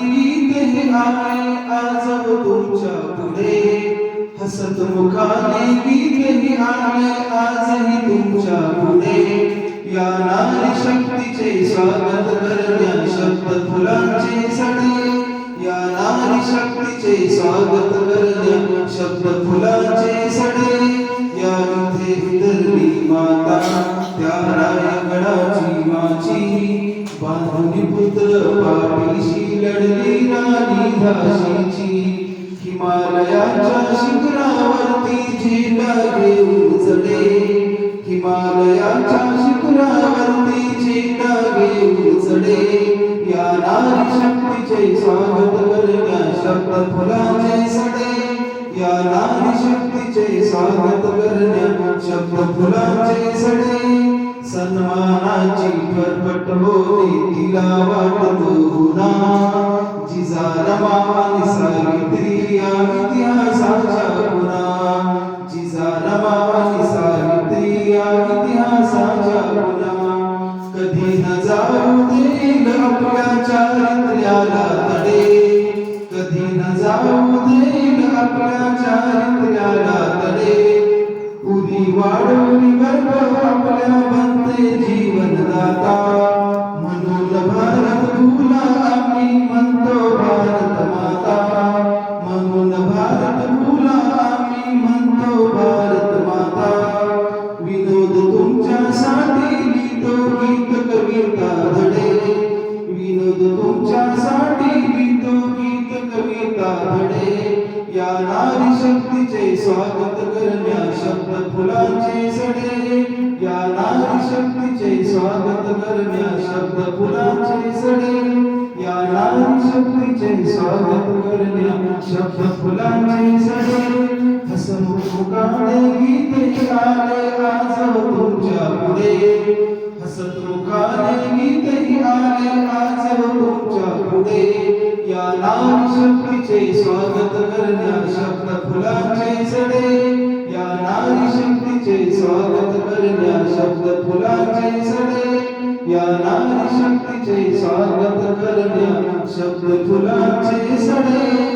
गीत हे आहे आज तुमच्या पुढे, हसत मुखाने गीत हे आहे आजही तुमच्या पुढे. या नारी शक्तीचे स्वागत करण्या शब्द फुलांचे सडे, या नारी शक्तीचे स्वागत करण्या शब्द फुलांचे सडे. या इथे उतरली माता त्या रायगडाची माची, बांधुनी पुत्र पाठीशी लढली राणी झाशीची. हिमालयाच्या शिखरावरती झेंडा घेऊन चढे, हिमालयाच्या शिखरावरती झेंडा घेऊन चढे. या नारी शक्तीचे स्वागत करण्या शब्द फुलांचे सडे, या नारी शक्तीचे स्वागत करण्या शब्द फुलांचे सडे. सन्मानाची फरफट होते तिला वाटतो गुन्हा, जिजारमा आणि सावित्री या इतिहासाच्या खुणा, जिजारमा आणि सावित्री या इतिहासाच्या खुणा. कधी न जाऊ देईल आपल्या चारित्र्याला तडे, कधी न जाऊ देईल आपल्या चारित्र्याला तडे. उरी वाढवली गर्भ आपल्या बनते जीवनदाता, म्हणून भारत भूला आम्ही म्हणतो भारत माता, म्हणून भारत भूला आम्ही म्हणतो भारत माता. विनोद तुमच्यासाठी लिहितो गीत कविता धडे, विनोद तुमच्यासाठी लिहितो गीत कविता धडे. या नारी शक्तीचे स्वागत करण्या शब्द फुलांचे सडे, या नारी शक्तीचे स्वागत करण्या शब्द फुलांचे सडे. या नारी शक्तीचे स्वागत करण्या शब्द फुलांचे सडे. हसमुखाने गीत आले आज तुमच्या पुढे, हसमुखाने गीत आले आज तुमच्या पुढे. या नारी शक्तीचे स्वागत करण्या शब्द फुलांचे सडे, या नारी शक्तीचे स्वागत करण्या शब्द फुलांचे सडे. या नारी शक्तीचे स्वागत करण्या शब्द फुलांचे सडे.